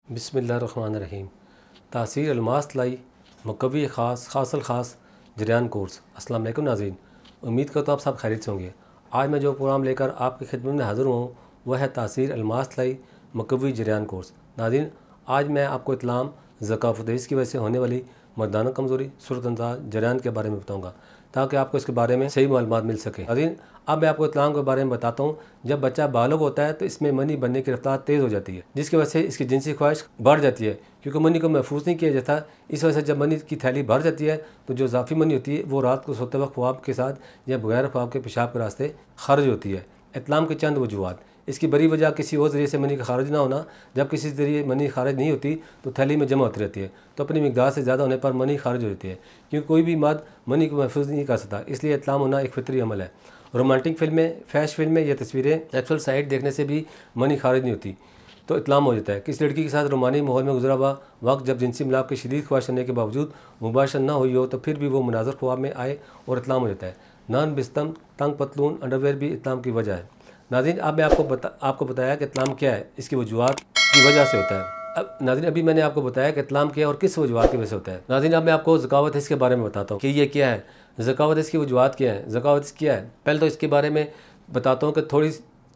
बिस्मिल्लाहिर्रहमानिर्रहीम। तासीर अलमास लाई मुकव्वी खासल ख़ास जरियान कोर्स। अस्सलाम वालेकुम नाज़रीन, उम्मीद करता हूँ आप सब खैरियत से होंगे। आज मैं जो प्रोग्राम लेकर आपकी खिदमत में हाज़िर हूँ वह है तासीर अलमास लाई मुकव्वी जरियान कोर्स। नाज़रीन, आज मैं आपको इत्लाम ज़काफ़त की वजह से होने वाली मर्दाना कमज़ोरी, सूरत अंदाज़, जरियान के बारे में बताऊँगा ताकि आपको इसके बारे में सही मालूमात मिल सके। नाज़रीन, अब मैं आपको इत्लाम के बारे में बताता हूँ। जब बच्चा बालिग होता है तो इसमें मनी बनने की रफ्तार तेज़ हो जाती है, जिसकी वजह से इसकी जिनसी ख्वाहिश बढ़ जाती है, क्योंकि मनी को महफूज नहीं किया जाता। इस वजह से जब मनी की थैली भर जाती है तो जो इजाफी मनी होती है वो रात को सोते वक्त ख्वाब के साथ या बगैर ख्वाब के पेशाब के रास्ते खारिज होती है। इत्लाम के चंद वजूहात। इसकी बड़ी वजह किसी और ज़रिए से मनी का खारिज ना होना। जब किसी ज़रिए मनी खारिज नहीं होती तो थैली में जमा होती रहती है, तो अपनी मिकदार से ज़्यादा होने पर मनी खारिज हो जाती है, क्योंकि कोई भी मर्द मनी को महफूज नहीं कर सकता। इसलिए इत्लाम होना एक फितरी अमल है। रोमांटिक फिल्में, फैश फिल्में या तस्वीरें, सेक्सुअल साइट देखने से भी मनी खारिज नहीं होती तो इत्लाम हो जाता है। किसी लड़की के साथ रोमानी माहौल में गुजरा हुआ वक्त जब जिनसी मिलाप की शदीद ख्वाहिश होने के बावजूद मुबाशर ना हुई हो तो फिर भी वो मुनाज़र ख्वाब में आए और इत्लाम हो जाता है। नान बिस्तम, तंग पतलून, अंडरवेयर भी इत्लाम की वजह है। नाज़रीन, अब मैं आपको बताया कि इत्लाम क्या है, इसकी वजूहात की वजह से होता है। अब नाज़रीन, अभी मैंने आपको बताया कि इत्लाम क्या है और किस वजूहात की वजह से होता है। नाज़रीन, अब मैं आपको ज़कावत हिस्स के बारे में बताता हूँ कि ये क्या है, ज़कावत हिस्स की वजूहात क्या है, ज़कावत हिस्स क्या है। पहले तो इसके बारे में बताता हूँ कि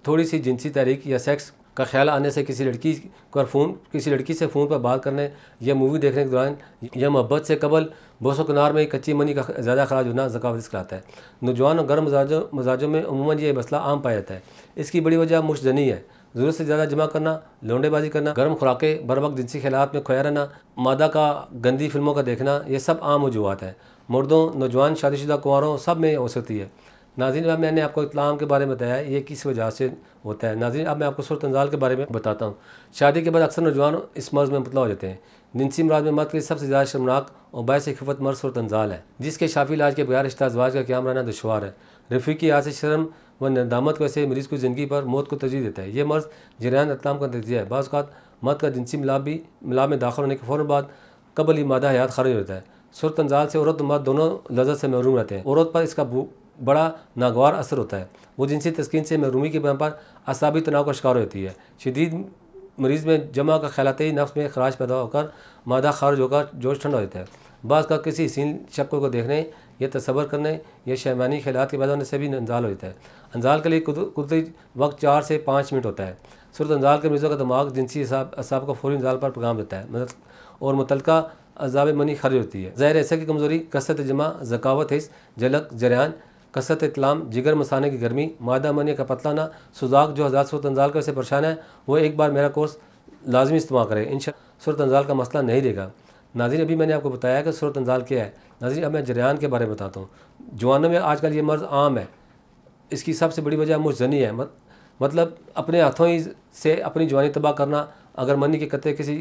थोड़ी सी जिनसी तहरीक या सेक्स का ख्याल आने से किसी लड़की से फ़ोन पर बात करने या मूवी देखने के दौरान या मोहब्बत से कबल बोसो किनार में कच्ची मनी का ज़्यादा खराज होना ज़कावत कहलाता है। नौजवान और गर्म मजाजों में अमूमन ये मसला आम पाया जाता है। इसकी बड़ी वजह मुश्तजनी है, ज़रूरत से ज़्यादा जमा करना, लौंडेबाजी करना, गर्म खुराकें, बर वक्त जिनसी ख्यालात में खोया रहना, मादा का गंदी फिल्मों का देखना, ये सब आम वजूहात हैं। मर्दों, नौजवान, शादीशुदा, कुंवारों सब में हो सकती है। नाज़रीन, अब मैंने आपको इत्लाम के बारे में बताया ये किस वजह से होता है। नाज़रीन, अब मैं आपको सूरत अंजाल के बारे में बताता हूँ। शादी के बाद अक्सर नौजवान इस मर्ज़ में मुबतला हो जाते हैं। जिनसी मराद में मर्द के लिए सबसे ज़्यादा शर्मनाक और बायस खिफत मर्ज़ सूरत अंजाल है, जिसके शाफी इलाज के बगैर रिश्ता अज़वाज का क़याम रहना दुश्वार है। रफ़ीकी आज से शर्म व नदामत को ऐसे मरीज़ को ज़िंदगी पर मौत को तरजीह देता है। ये मर्ज़ जरियान इत्लाम का नतीजा है। बाज़ औक़ात मर्द का जिनसी मिलाप में दाखिल होने के फ़ौरन बाद कबल ही मादा हयात खारिज होता है। सूरत अंजाल से औरत और मर्द दोनों लज़्ज़त से महरूम रहते हैं। औरत पर इसका बड़ा नागवार असर होता है। वो जिनसी तस्कीन से महरूमी के बयान पर असाबी तनाव का शिकार होती है। शदीद मरीज़ में जमा का ख्याल आते ही नफ्स में खराज पैदा होकर मादा खारिज होकर जोश ठंडा हो जाता है। बाज़ का किसी हसीन शक्ल को देखने या तसव्वुर करने या शैवानी ख्यालात के पैदा होने से भी अंजाल हो जाता है। अंजाल के लिए कुदरती वक्त 4 से 5 मिनट होता है। सूरत अंजाल के मरीज़ों का दिमाग जिनसी असाब को फौरी अंजाल पर पैगाम देता है और मुतलका अज़ाब मनी खारिज होती है। ज़ाहिर ऐसा की कमज़ोरी, कसरत जमा, ज़कावत हिस्स, झलक, जरियान, कसरत इत्लाम, जिगर मसाने की गर्मी, मादा मनी का पतलाना, सुजाक जो हज़ार सूरत अंजाल का से परेशान है वो एक बार मेरा कोर्स लाजमी इस्तेमाल करें, इंशाअल्लाह सूरत अंजाल का मसला नहीं देगा। नाज़रीन, अभी मैंने आपको बताया कि सूरत अंजाल क्या है। नाज़रीन, अब मैं जरियान के बारे में बताता हूँ। जवानों में आजकल ये मर्ज़ आम है। इसकी सबसे बड़ी वजह मुश्तजनी है, मतलब अपने हाथों ही से अपनी जवानी तबाह करना। अगर मनी के कत्ते किसी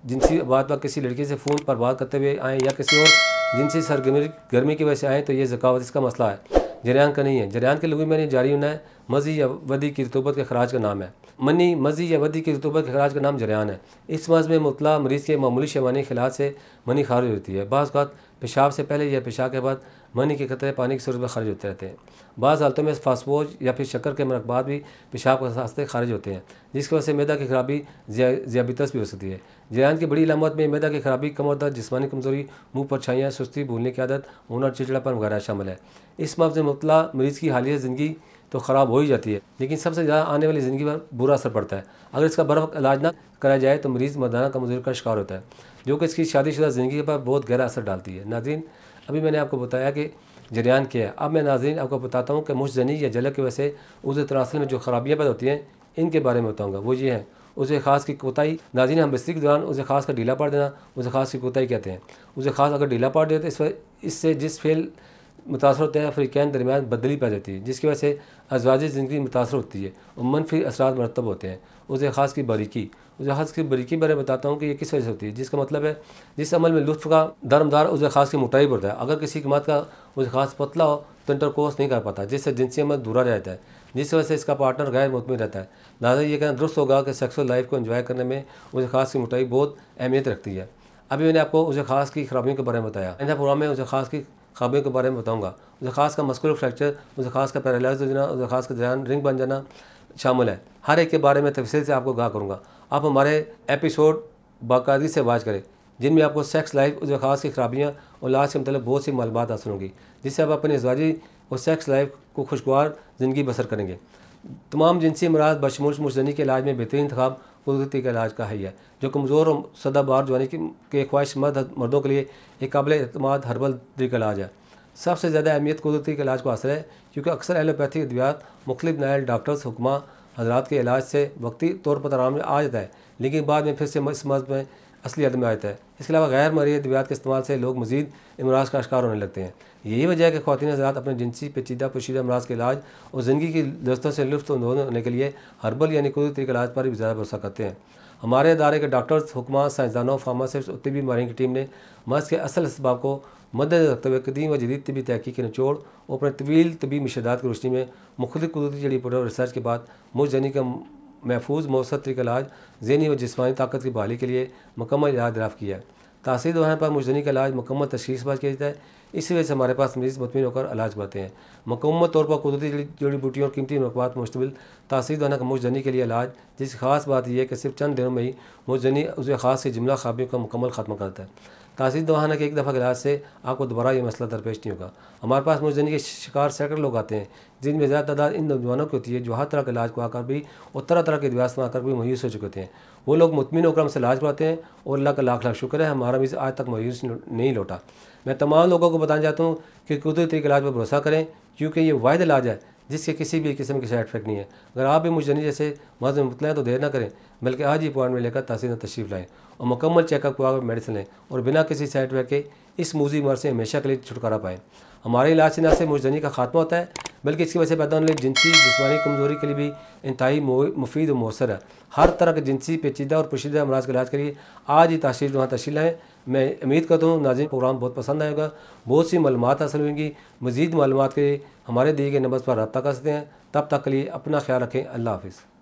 जिनसी बात पर किसी लड़की से फ़ोन पर बात करते हुए आएँ या किसी और जिनसी सरगर्मी की वजह से आएँ तो ये ज़कावत इसका मसला है, जरियान का नहीं है। जरियान के लुग़वी में जारी होना है, मज़ी या वदी की रतूबत के खराज का नाम है। मनी, मज़ी या वदी की रतूबत के खराज का नाम जरियान है। इस मर्ज़ में मुबतला मरीज़ के मामूली शैवानी ख़िलात से मनी खारिज होती है। बाज़ औक़ात पेशाब से पहले या पेशाब के बाद मनी के कतरे पानी की सूरत में खारिज होते रहते हैं। बाज़ हालतों में फास्फोज या फिर शक्कर के मरकबात भी पेशाब के रास्ते खारिज होते हैं, जिसकी वजह से मैदा की खराबी, ज़ियाबितस भी हो सकती है। जरियान की बड़ी अलामत में मैदा की खराबी, कमर दर्द, जिस्मानी कमज़ोरी, मुँह पर छाइयाँ, सुस्ती, भूलने की आदत, ऊना, चिड़चिड़ापन वगैरह शामिल है। इस मर्ज़ में मुबतला मरीज़ की हालिया ज़िंदगी तो ख़राब हो ही जाती है, लेकिन सबसे ज़्यादा आने वाली ज़िंदगी पर बुरा असर पड़ता है। अगर इसका बरवक्त इलाज ना कराया जाए तो मरीज़ मर्दाना कमज़ोरी का शिकार होता है, जो कि इसकी शादीशुदा ज़िंदगी पर बहुत गहरा असर डालती है। नाज़रीन, अभी मैंने आपको बताया कि जरियान क्या है। अब मैं नाज़रीन आपको बताता हूँ कि मुश्तजनी या झलक की वजह से उज़्व तरासिल में जो खराबियाँ पैदा होती हैं इनके बारे में बताऊँगा। वो ये हैं, उज़्व ख़ास की कोताही। नाज़रीन, हम बिस्तरी के दौरान उज़्व ख़ास का ढीला पड़ देना उज़्व ख़ास की कोताही कहते हैं। उज़्व ख़ास अगर ढीला पड़ जाए तो इससे जिस फेल मुतासर होते हैं फ़रीक़ैन दरमियान बदली पै जाती है, जिसकी वजह से अज़वाजी ज़िंदगी मुतासर होती है और मनफी असरात मरतब होते हैं। उज़्व ख़ास की बारीकी। उज़्व ख़ास की बारीकी बारे में बताता हूँ कि ये किस वजह से होती है, जिसका मतलब है जिस अमल में लुत्फ़ का दरमदार उज़्व ख़ास की मोटाई बढ़ता है। अगर किसी मर्द का उज़्व ख़ास पतला हो तो इंटरकोर्स नहीं कर पाता, जिससे जिनसी अमल दूरा रहता है, जिस वजह से इसका पार्टनर गैर मुतमिन रहता है। लिहाजा ये कहना दुरुस्त होगा कि सेक्सुअल लाइफ को एंजॉय करने में उज़्व ख़ास की मोटाई बहुत अहमियत रखती है। अभी मैंने आपको उज़्व ख़ास की खराबियों के बारे में बताया। आइंदा प्रोग्राम में उज़्व ख़ास की खराबियों के बारे में बताऊँगा। उज़्व ख़ास का मस्कुलर फ्रैक्चर, उज़्व ख़ास का पैरालाइज हो जाना, उज़्व ख़ास का जरियान रिंग बन जाना शामिल है। हर एक के बारे में तफसील से आपको आगाह करूँगा। आप हमारे एपिसोड बाकायदगी से वाच करें, जिनमें आपको सेक्स लाइफ उस ख़ास की खराबियाँ और इलाज के मतलब बहुत सी मालूमात हासिल होंगी, जिससे आप अपनी अज़वाजी और सेक्स लाइफ को खुशगवार ज़िंदगी बसर करेंगे। तमाम जिनसी अमराज बशमूल मुजनी के इलाज में बेहतरीन इंतखाब कुदरती का इलाज का है, जो कमज़ोर और सदाबार जवानी के ख्वाहिशमंद मर्दों के लिए एक काबिल एतमाद हर्बल तरीका इलाज है। सबसे ज़्यादा अहमियत कुदरती के इलाज को हासिल है, क्योंकि अक्सर एलोपैथी अद्वियात मुख्तलिफ नायल डॉक्टर्स हुक्मा हजरात के इलाज से वक्ती तौर पर आराम आ जाता है, लेकिन बाद में फिर से इस मर्ज़ में असली हद में आता है। इसके अलावा गैर मरई अद्वियात के इस्तेमाल से लोग मज़ीद अमराज का शिकार होने लगते हैं। यही वजह है कि ख़वातीन हज़रात अपने जिनसी पेचीदा पोशीदा अमराज के इलाज और ज़िंदगी की लज़्ज़तों से लुत्फ़ होने के लिए हर्बल यानी कुदरती के इलाज पर भी ज़्यादा भरोसा करते हैं। हमारे इदारे के डॉक्टर्स, हुक्मा, साइंसदानों, फार्मासिस्ट और तिब्बी माहिरीन की टीम ने मर्ज़ के असल असबाब को मद्देनज़र रखते हुए कदीम व जदीद तिब्बी तहक़ीक़ के निचोड़ और अपने तवील तबी मुशahदात की रोशनी में मुख्तलिफ कुदरती जड़ी बूटियों और रिसर्च के बाद मुझजनी का महफूज मौसर तरीका इलाज ज़हनी व जिस्मानी ताकत की बहाली के लिए मुकम्मल इलाज दराफ़ किया है। तासीर दवाएँ पर मुझजनी का इलाज मुकम्मल तशख़ीस बाज किया जाता है। इसी वजह से हमारे पास मरीज़ मुतमिन होकर इलाज पाते हैं। मुकम्मल तौर पर कुदरती जड़ी बूटियों और कीमती मरकबात मुश्तमिल तासीर दवाना का मुझजनी के लिए इलाज, जिसकी ख़ास बात यह है कि सिर्फ चंद दिनों में ही मुझजनी उस ख़ास की जुमला ख़ाबियों का मुकम्मल ख़त्म करता है। तासीर दवाना के एक दफ़ा इलाज से आपको दोबारा ये मसला दरपेश नहीं होगा। हमारे पास मुझजनी के शिकार सैकड़ों लोग आते हैं, जिनमें ज़्यादा तादाद इन नौजवानों की होती है जो हर तरह के इलाज को आकर भी और तरह तरह के अद्वियात में आकर भी मायूस हो चुके होते हैं। वो लोग मुतमिन होकर हमसे इलाज करवाते हैं और अल्लाह का लाख लाख शुक्र है, हमारा भी आज तक मायूस नहीं लौटा। मैं तमाम लोगों को बताना चाहता हूँ कि कुदरती के इलाज पर भरोसा करें, क्योंकि ये वाहिद इलाज है जिसके किसी भी किस्म के साइड इफेक्ट नहीं है। अगर आप भी मुझजनी जैसे मर्ज़ में मुब्तला हैं तो देर ना करें, बल्कि आज ही अपॉइंटमेंट लेकर तासीर तशरीफ़ लाएँ और मुकम्मल चेकअप करवा मेडिसिन लें और बिना किसी साइड इफेक्ट के इस मूजी मर्ज़ से हमेशा के लिए छुटकारा पाएँ। हमारे इलाज से न सिर्फ मुझजनी का खात्मा होता है, बल्कि इसकी वजह से पैदा होने वाली जिनसी जिस्मानी कमज़ोरी के लिए भी इंतहाई मुफीद और मौसर है। हर तरह के जिनसी पेचीदा और पोशीदा अमराज के इलाज के लिए आज ही तासीर वहाँ तशरीफ़ लाएँ। मैं उम्मीद करता हूँ नाज़रीन प्रोग्राम बहुत पसंद आएगा, बहुत सी मालूमात हासिल होंगी। मज़ीद मालूमात के लिए हमारे दिए गए नंबर पर रब्ता कर सकते हैं। तब तक के लिए अपना ख्याल रखें। अल्लाह हाफ़िज़।